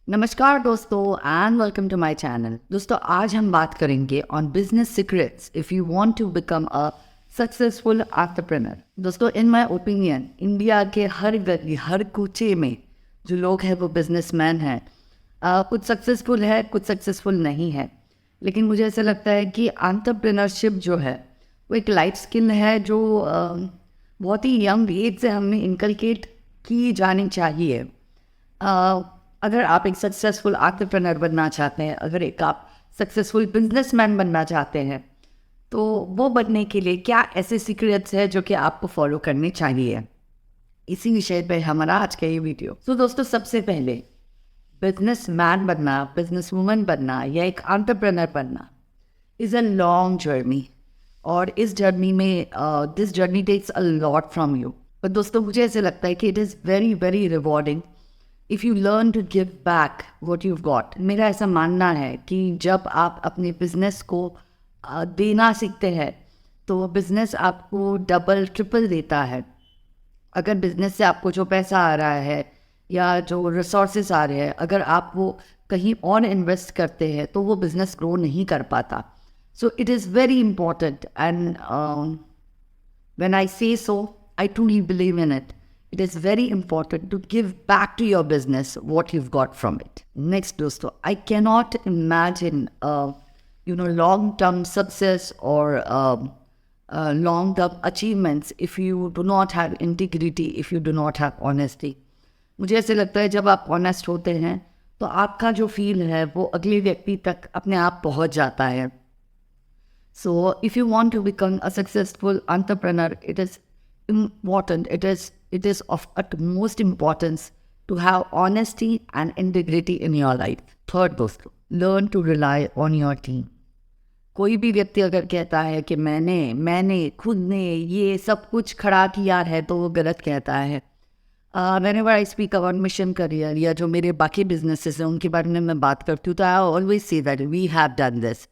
नमस्कार दोस्तों and welcome to my channel. दोस्तों आज हम बात करेंगे on business secrets if you want to become a successful entrepreneur. दोस्तों इन माय ओपिनियन इंडिया के हर गली हर कूचे में जो लोग हैं वो बिजनेसमैन हैं। कुछ सक्सेसफुल है, कुछ सक्सेसफुल नहीं है, लेकिन मुझे ऐसा लगता है कि एंटरप्रेन्योरशिप जो है वो एक लाइफ स्किल है जो बहुत ही यंग एज से हमें इनकलकेट की जानी चाहिए। अगर आप एक सक्सेसफुल एंटरप्रेन्योर बनना चाहते हैं, अगर एक आप सक्सेसफुल बिजनेसमैन बनना चाहते हैं, तो वो बनने के लिए क्या ऐसे सीक्रेट्स है जो कि आपको फॉलो करने चाहिए, इसी विषय पे हमारा आज का ये वीडियो। तो दोस्तों सबसे पहले बिजनेसमैन बनना, बिजनेस वूमन बनना या एक एंटरप्रेन्योर बनना इज़ अ लॉन्ग जर्नी, और इस जर्नी में this journey takes a lot from you. पर दोस्तों मुझे ऐसे लगता है कि it is very very rewarding if you learn to give back what you got. मेरा ऐसा मानना है कि जब आप अपने बिजनेस को देना सीखते हैं तो बिजनेस आपको डबल ट्रिपल देता है। अगर बिजनेस से आपको जो पैसा आ रहा है या जो रिसोर्सेज आ रहे हैं, अगर आप वो कहीं और इन्वेस्ट करते हैं तो वो बिजनेस ग्रो नहीं कर पाता। So it is very important and when I say so, I truly believe in it. It is very important to give back to your business what you've got from it. Next, dosto, I cannot imagine, long-term success or long-term achievements if you do not have integrity, if you do not have honesty. मुझे ऐसे लगता है जब आप honest होते हैं तो आपका जो फील है वो अगले व्यक्ति तक अपने आप पहुंच जाता है। So if you want to become a successful entrepreneur, it is important, it is of utmost importance to have honesty and integrity in your life. Third दोस्तों, learn to rely on your team. कोई भी व्यक्ति अगर कहता है कि मैंने खुद ने ये सब कुछ खड़ा किया है तो वो गलत कहता है। Whenever I speak about mission career या जो मेरे बाकी बिजनेसेस हैं उनके बारे में मैं बात करती हूँ तो I always say that we have done this.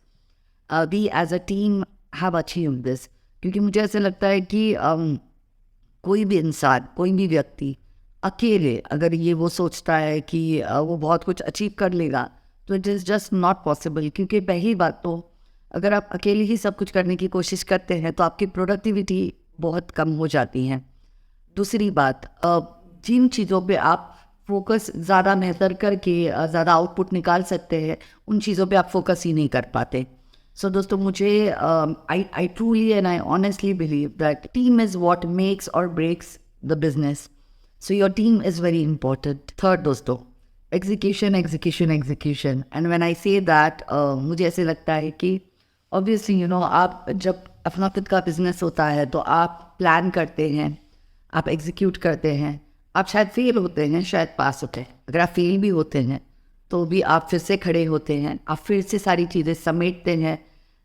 We as a team have achieved this. क्योंकि मुझे ऐसा लगता है कि कोई भी इंसान, कोई भी व्यक्ति अकेले अगर ये वो सोचता है कि वो बहुत कुछ अचीव कर लेगा तो it is just not possible. क्योंकि पहली बात तो अगर आप अकेले ही सब कुछ करने की कोशिश करते हैं तो आपकी प्रोडक्टिविटी बहुत कम हो जाती है। दूसरी बात, जिन चीज़ों पे आप फोकस ज़्यादा बेहतर करके ज़्यादा आउटपुट निकाल सकते हैं उन चीज़ों पे आप फोकस ही नहीं कर पाते। सो दोस्तों मुझे I truly and I honestly believe that team is what makes or breaks the business. So your team is very important. Third दोस्तों, execution execution execution. And when I say that मुझे ऐसे लगता है कि obviously आप जब अपना खुद का बिजनेस होता है तो आप प्लान करते हैं, आप एग्जीक्यूट करते हैं, आप शायद फेल होते हैं, शायद पास होते हैं। अगर आप फेल भी होते हैं तो भी आप फिर से खड़े होते हैं, आप फिर से सारी चीज़ें समेटते हैं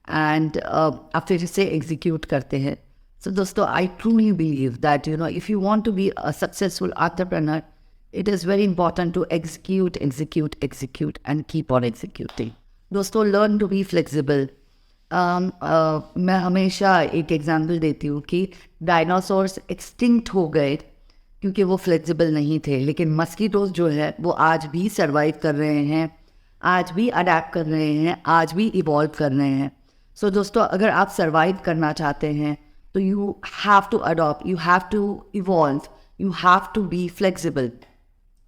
एंड आप फिर से एग्जीक्यूट करते हैं। सो दोस्तों I truly believe that if you want to be a successful entrepreneur it is very important to execute execute execute and keep on executing. दोस्तों लर्न टू बी फ्लेक्सिबल। मैं हमेशा एक एग्जाम्पल देती हूँ कि डायनासोर्स एक्सटिंक्ट हो गए क्योंकि वो फ्लेक्सिबल नहीं थे, लेकिन मस्कीटोज जो है वो आज भी सर्वाइव कर रहे हैं, आज भी अडेप्ट कर रहे हैं, आज भी इवॉल्व कर रहे हैं। सो दोस्तों अगर आप सर्वाइव करना चाहते हैं तो you have to adopt, you have to evolve, you have to be flexible.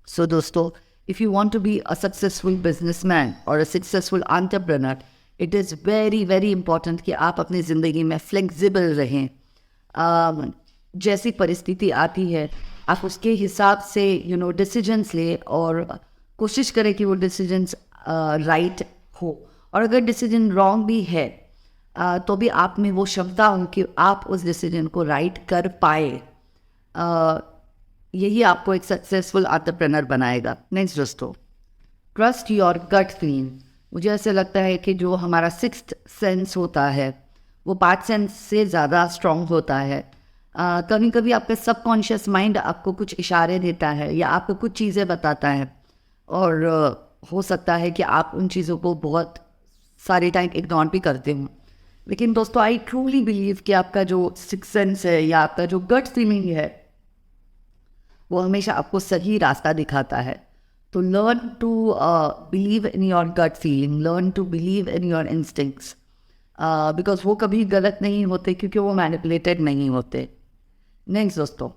So दोस्तों if you want to be a successful businessman or a successful entrepreneur it is very very important कि आप अपनी ज़िंदगी में flexible रहें। जैसी परिस्थिति आती है आप उसके हिसाब से डिसीजंस ले और कोशिश करें कि वो डिसीजंस राइट हो, और अगर डिसीजन रॉन्ग भी है तो भी आप में वो क्षमता हो कि आप उस डिसीजन को राइट कर पाए। यही आपको एक सक्सेसफुल एंटरप्रेन्योर बनाएगा। नेक्स्ट दोस्तों, ट्रस्ट योर गट फीलिंग। मुझे ऐसा लगता है कि जो हमारा सिक्स्थ सेंस होता है वो 5 सेंस से ज़्यादा स्ट्रॉन्ग होता है। कभी कभी आपका सबकॉन्शियस माइंड आपको कुछ इशारे देता है या आपको कुछ चीज़ें बताता है, और हो सकता है कि आप उन चीज़ों को बहुत सारे टाइम इग्नोर भी करते हो। लेकिन दोस्तों आई ट्रूली बिलीव कि आपका जो सिक्स सेंस है या आपका जो गट फीलिंग है वो हमेशा आपको सही रास्ता दिखाता है। तो learn to believe in your gut feeling, learn to believe in your instincts, because वो कभी गलत नहीं होते क्योंकि वो मैनिपुलेटेड नहीं होते। नेक्स्ट दोस्तों,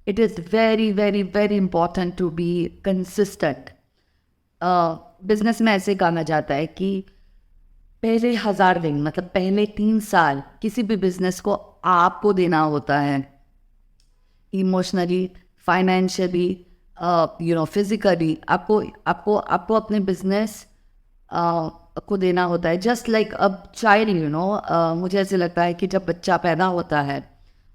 it is very very very important to be consistent. Business में ऐसे कहा जाता है कि पहले 1000 दिन, मतलब पहले 3 साल किसी भी बिजनेस को आपको देना होता है, इमोशनली, फाइनेंशियली, फिजिकली आपको आपको आपको अपने बिजनेस को देना होता है। जस्ट लाइक अब चाइल्ड, मुझे ऐसे लगता है कि जब बच्चा पैदा होता है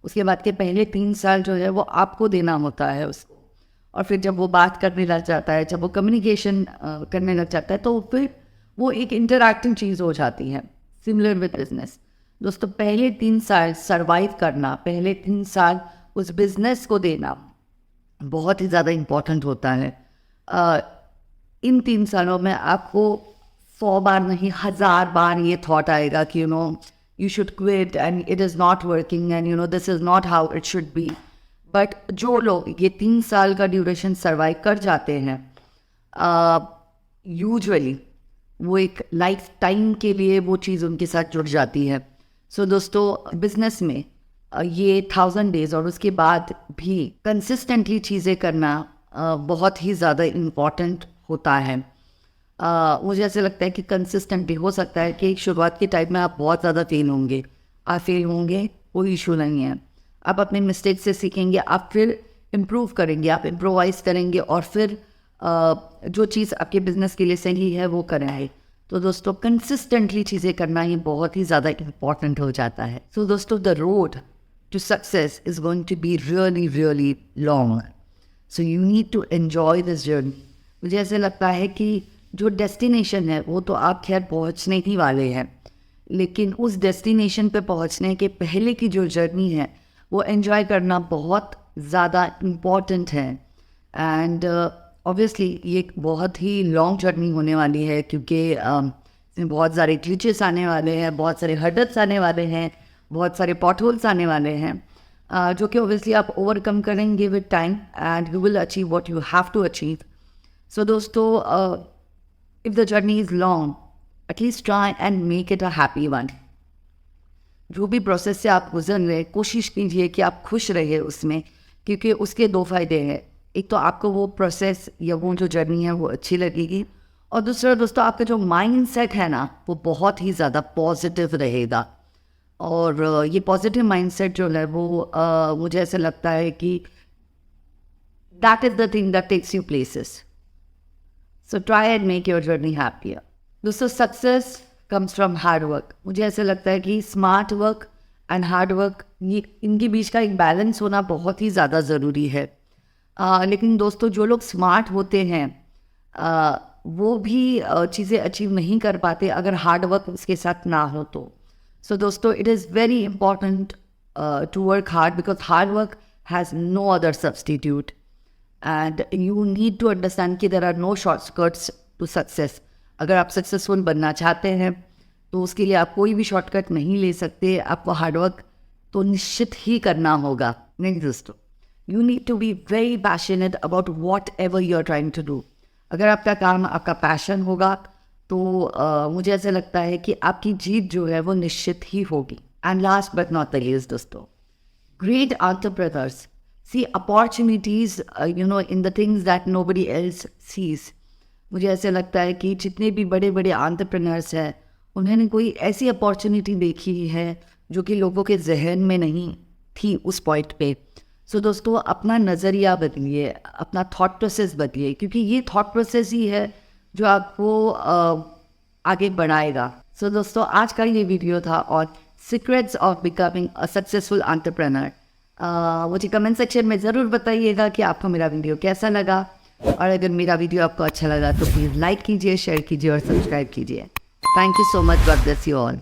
उसके बाद के पहले 3 साल जो है वो आपको देना होता है उसको, और फिर जब वो बात करने लग जाता है, जब वो कम्युनिकेशन करने लग जाता है, तो फिर वो एक इंटरैक्टिव चीज़ हो जाती है। सिमिलर विद बिजनेस दोस्तों, पहले 3 साल सरवाइव करना, पहले 3 साल उस बिजनेस को देना बहुत ही ज़्यादा इम्पॉर्टेंट होता है। इन 3 सालों में आपको 100 बार नहीं 1000 बार ये थॉट आएगा कि you should quit and it is not working and this is not how it should be. But जो लोग ये 3 साल का ड्यूरेशन सर्वाइव कर जाते हैं, यूजुअली वो एक लाइफ टाइम के लिए वो चीज़ उनके साथ जुड़ जाती है। सो दोस्तों, बिजनेस में ये 1000 डेज और उसके बाद भी कंसिस्टेंटली चीज़ें करना बहुत ही ज़्यादा इम्पॉर्टेंट होता है। मुझे ऐसे लगता है कि कंसिस्टेंटली हो सकता है कि शुरुआत के टाइम में आप बहुत ज़्यादा फेल होंगे, आप फेल होंगे, कोई इशू नहीं है। आप अपने मिस्टेक से सीखेंगे, आप फिर इम्प्रूव करेंगे, आप इम्प्रोवाइज़ करेंगे और फिर जो चीज़ आपके बिजनेस के लिए सही है वो करेंगे। तो दोस्तों, कंसिस्टेंटली चीज़ें करना ही बहुत ही ज़्यादा इम्पॉर्टेंट हो जाता है। सो दोस्तों, the road to success is going to be really really long, so you need to enjoy this journey. मुझे ऐसे लगता है कि जो डेस्टिनेशन है वो तो आप खैर पहुंचने ही वाले हैं, लेकिन उस डेस्टिनेशन पे पहुंचने के पहले की जो जर्नी है वो एंजॉय करना बहुत ज़्यादा इम्पॉर्टेंट है। एंड ऑब्वियसली ये एक बहुत ही लॉन्ग जर्नी होने वाली है, क्योंकि इसमें बहुत सारे ग्लिचेस आने वाले हैं, बहुत सारे हर्डल्स आने वाले हैं, बहुत सारे पॉटहोल्स आने वाले हैं, जो कि ऑब्वियसली आप ओवरकम करेंगे with time and you will achieve what you have to achieve. So दोस्तों, if the journey is long, at least try and make it a happy one. जो भी प्रोसेस से आप गुजर रहे, कोशिश कीजिए कि आप खुश रहिए उसमें, क्योंकि उसके 2 फ़ायदे हैं। एक तो आपको वो प्रोसेस या वो जो जर्नी है वो अच्छी लगेगी, और दूसरा दोस्तों, आपका जो माइंड सेट है ना वो बहुत ही ज़्यादा पॉजिटिव रहेगा। और ये पॉजिटिव माइंड सेट जो है वो मुझे ऐसा लगता है कि that is the thing that takes you places. So try and make your journey happier. दोस्तों, success comes from hard work. मुझे ऐसा लगता है कि smart work and hard work, ये इनके बीच का एक बैलेंस होना बहुत ही ज़्यादा ज़रूरी है। लेकिन दोस्तों, जो लोग स्मार्ट होते हैं वो भी चीज़ें अचीव नहीं कर पाते अगर हार्ड वर्क उसके साथ ना हो तो। सो दोस्तों, it is very important to work hard, because hard work has no other substitute. And you need to understand कि there are no shortcuts to success. अगर आप सक्सेसफुल बनना चाहते हैं तो उसके लिए आप कोई भी शॉर्टकट नहीं ले सकते, आपको हार्डवर्क तो निश्चित ही करना होगा। नहीं दोस्तों, you need to be very passionate about whatever you are trying to do. अगर आपका काम आपका पैशन होगा तो मुझे ऐसा लगता है कि आपकी जीत जो है वो निश्चित ही होगी। And last but not the least दोस्तों, great entrepreneurs see opportunities in the things that nobody else sees. मुझे ऐसे लगता है कि जितने भी बड़े बड़े एंटरप्रेन्योर्स हैं उन्होंने कोई ऐसी अपॉर्चुनिटी देखी है जो कि लोगों के जहन में नहीं थी उस पॉइंट पे। सो दोस्तों, अपना नज़रिया बदलिए, अपना थॉट प्रोसेस बदलिए, क्योंकि ये थॉट प्रोसेस ही है जो आपको आगे बढ़ाएगा। सो दोस्तों, आज का ये वीडियो था और secrets of becoming a successful entrepreneur. मुझे कमेंट सेक्शन में ज़रूर बताइएगा कि आपको मेरा वीडियो कैसा लगा, और अगर मेरा वीडियो आपको अच्छा लगा तो प्लीज़ लाइक कीजिए, शेयर कीजिए और सब्सक्राइब कीजिए। Thank you so much, God bless you all.